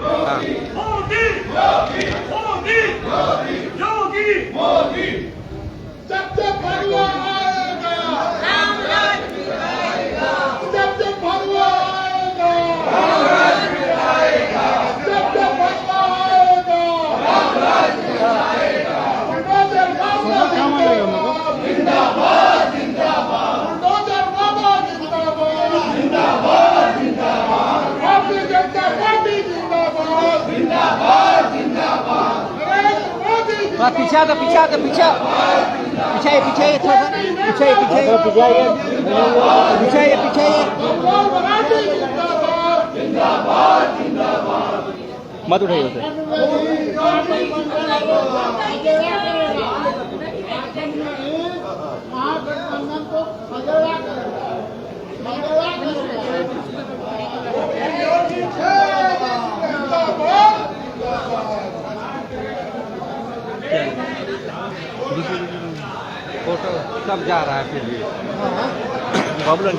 हाँ। जब जब भगवा आएगा राम राज फिर आएगा, जब जब भगवा आएगा राम राज फिर आएगा, जब जब भगवा आएगा राम राज फिर आएगा। बुलडोजर बाबा जिंदाबाद जिंदाबाद, बुलडोजर बाबा जिंदाबाद जिंदाबाद जिंदाबाद, भारतीय जनता पार्टी जिंदाबाद जिंदाबाद जिंदाबाद, नरेंद्र मोदी थोड़ा पीछे आता, पीछे आता, पीछे पीछे थोड़ा सा पीछे मत उठाइए उसे। महागठबंधन को फोटो सब जा रहा है फिर भी बबलू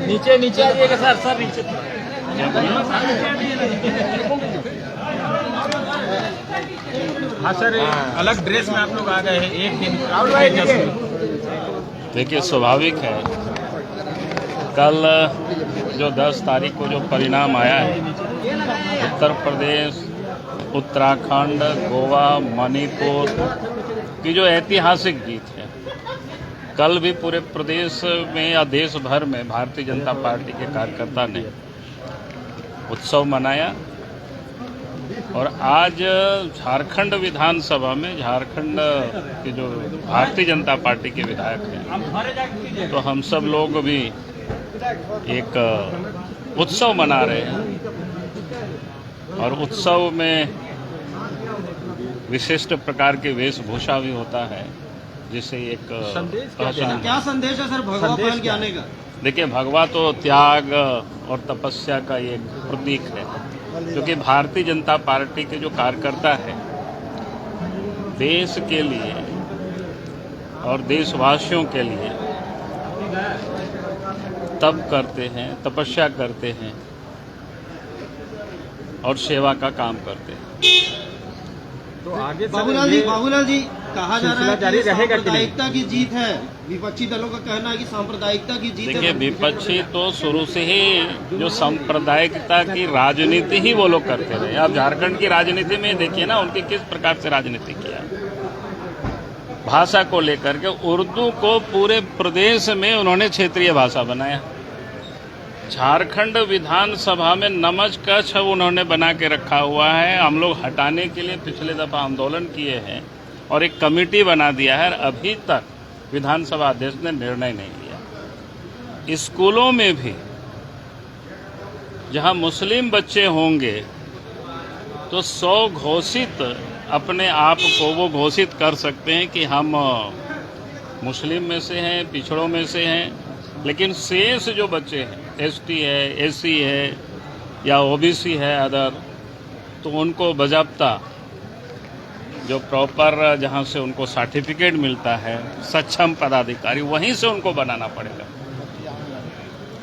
नीचे नीचे आइएगा सर, सर नीचे। हाँ सर, अलग ड्रेस में आप लोग आ गए हैं एक दिन। देखिए, स्वाभाविक है, कल जो 10 तारीख को जो परिणाम आया है, उत्तर प्रदेश, उत्तराखंड, गोवा, मणिपुर की जो ऐतिहासिक जीत है, कल भी पूरे प्रदेश में या देश भर में भारतीय जनता पार्टी के कार्यकर्ता ने उत्सव मनाया। और आज झारखंड विधानसभा में झारखंड के जो भारतीय जनता पार्टी के विधायक हैं, तो हम सब लोग भी एक उत्सव मना रहे हैं। और उत्सव में विशिष्ट प्रकार के वेशभूषा भी होता है, जिसे एक क्या संदेश है सर भगवा पहल के आने का? देखिए, भगवा तो त्याग और तपस्या का एक प्रतीक है, क्योंकि भारतीय जनता पार्टी के जो कार्यकर्ता है, देश के लिए और देशवासियों के लिए तप करते हैं, तपस्या करते हैं और सेवा का काम करते हैं। तो आगे बाबूलाल जी कहा जा रहा है जारी कि रहेगा कि नहीं? सांप्रदायिकता की जीत है, विपक्षी दलों का कहना है कि सांप्रदायिकता की जीत देखिए, है। विपक्षी तो शुरू से ही जो सांप्रदायिकता की राजनीति ही वो लोग करते रहे। आप झारखंड की राजनीति में देखिए ना, उनकी किस प्रकार से राजनीति किया। भाषा को लेकर के उर्दू को पूरे प्रदेश में उन्होंने क्षेत्रीय भाषा बनाया। झारखंड विधानसभा में नमज कच्छ उन्होंने बना के रखा हुआ है। हम लोग हटाने के लिए पिछले दफा आंदोलन किए हैं और एक कमेटी बना दिया है। अभी तक विधानसभा अध्यक्ष ने निर्णय नहीं लिया। स्कूलों में भी जहां मुस्लिम बच्चे होंगे तो 100 घोषित अपने आप को वो घोषित कर सकते हैं कि हम मुस्लिम में से हैं, पिछड़ों में से हैं। लेकिन शेष जो बच्चे हैं, एसटी है, एससी है या ओबीसी है अदर, तो उनको बजाबता जो प्रॉपर जहां से उनको सर्टिफिकेट मिलता है सक्षम पदाधिकारी, वहीं से उनको बनाना पड़ेगा।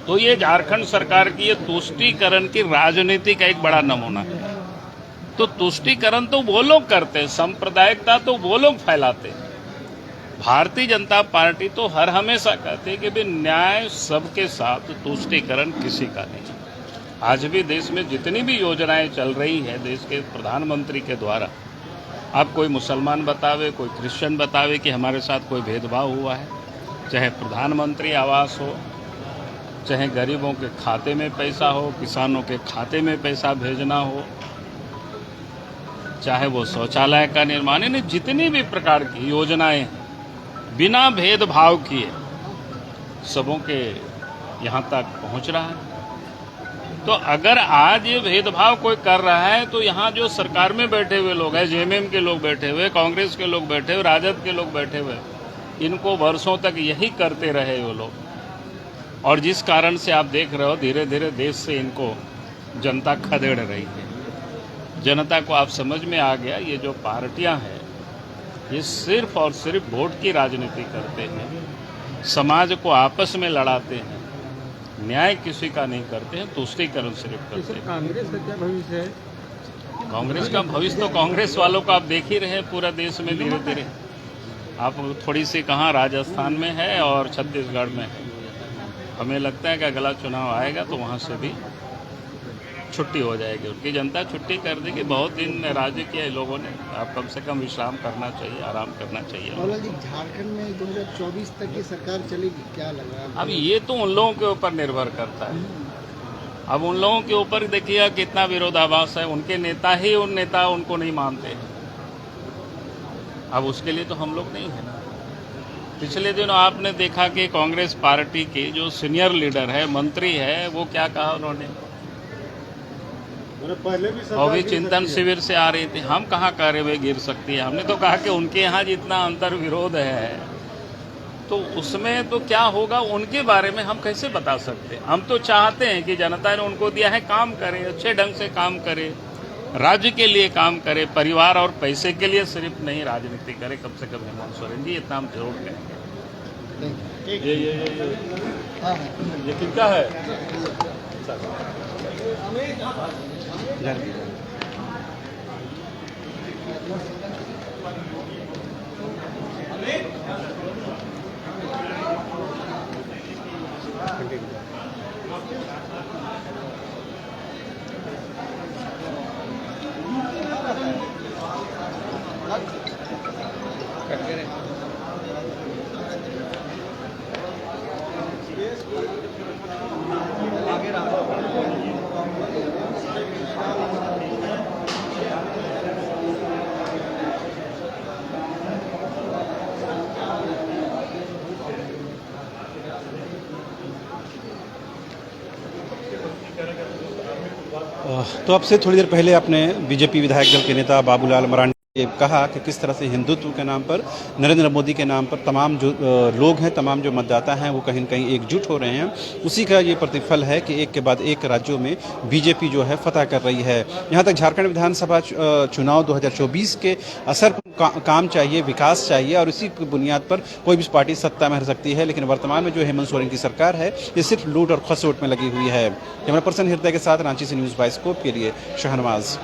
तो ये झारखंड सरकार की ये तुष्टीकरण की राजनीति का एक बड़ा नमूना है। तो तुष्टीकरण तो वो लोग करते हैं, सांप्रदायिकता तो वो लोग फैलाते हैं। भारतीय जनता पार्टी तो हर हमेशा कहती है कि भाई न्याय सबके साथ, तुष्टीकरण किसी का नहीं। आज भी देश में जितनी भी योजनाएं चल रही हैं देश के प्रधानमंत्री के द्वारा, आप कोई मुसलमान बतावे, कोई क्रिश्चियन बतावे कि हमारे साथ कोई भेदभाव हुआ है, चाहे प्रधानमंत्री आवास हो, चाहे गरीबों के खाते में पैसा हो, किसानों के खाते में पैसा भेजना हो, चाहे वो शौचालय का निर्माण, यानी जितनी भी प्रकार की योजनाएं बिना भेदभाव किए सबों के यहाँ तक पहुँच रहा है। तो अगर आज ये भेदभाव कोई कर रहा है तो यहाँ जो सरकार में बैठे हुए लोग हैं, जेएमएम के लोग बैठे हुए, कांग्रेस के लोग बैठे हुए, राजद के लोग बैठे हुए, इनको वर्षों तक यही करते रहे वो लोग। और जिस कारण से आप देख रहे हो धीरे धीरे देश से इनको जनता खदेड़ रही है। जनता को आप समझ में आ गया, ये जो पार्टियां हैं ये सिर्फ और सिर्फ वोट की राजनीति करते हैं, समाज को आपस में लड़ाते हैं, न्याय किसी का नहीं करते हैं, तुष्टीकरण सिर्फ करते हैं। कांग्रेस का क्या भविष्य है? कांग्रेस का भविष्य तो कांग्रेस वालों का आप देख ही रहे हैं पूरा देश में धीरे धीरे। आप थोड़ी सी कहाँ राजस्थान में है और छत्तीसगढ़ में है। हमें लगता है कि अगला चुनाव आएगा तो वहाँ से भी छुट्टी हो जाएगी, उनकी जनता छुट्टी कर देगी। बहुत दिन राज्य किया लोगों ने, आप कम से कम विश्राम करना चाहिए, आराम करना चाहिए। मौलाना जी, झारखंड में 2024 तक की सरकार चलेगी, क्या लग रहा है? अब ये तो उन लोगों के ऊपर निर्भर करता है। अब उन लोगों के ऊपर देखिए कितना विरोधाभास है, उनके नेता ही उन नेता उनको नहीं मानते हैं। अब उसके लिए तो हम लोग नहीं है ना। पिछले दिनों आपने देखा कि कांग्रेस पार्टी के जो सीनियर लीडर है, मंत्री है, वो क्या कहा उन्होंने, और भी चिंतन शिविर से आ रही थी। हम कहाँ कह रहे वे गिर सकती है, हमने तो कहा कि उनके यहाँ जितना अंतर विरोध है तो उसमें तो क्या होगा उनके बारे में हम कैसे बता सकते हैं। हम तो चाहते हैं कि जनता ने उनको दिया है, काम करे, अच्छे ढंग से काम करे, राज्य के लिए काम करे, परिवार और पैसे के लिए सिर्फ नहीं राजनीति करे। कम से कम हेमंत सोरेन जी इतना हम जरूर कहेंगे। ये किनका है? तो अब से थोड़ी देर पहले अपने बीजेपी विधायक दल के नेता बाबूलाल मरांडी ने कहा कि किस तरह से हिंदुत्व के नाम पर, नरेंद्र मोदी के नाम पर तमाम जो लोग हैं, तमाम जो मतदाता हैं, वो कहीं न कहीं एकजुट हो रहे हैं। उसी का ये प्रतिफल है कि एक के बाद एक राज्यों में बीजेपी जो है फतह कर रही है। यहाँ तक झारखंड विधानसभा चुनाव 2024 के असर काम चाहिए, विकास चाहिए, और इसी की बुनियाद पर कोई भी पार्टी सत्ता में रह सकती है। लेकिन वर्तमान में जो हेमंत सोरेन की सरकार है, ये सिर्फ लूट और खसोट में लगी हुई है। कैमरा पर्सन हृदय के साथ रांची से न्यूज़ बाइस्कोप के लिए शाहनवाज।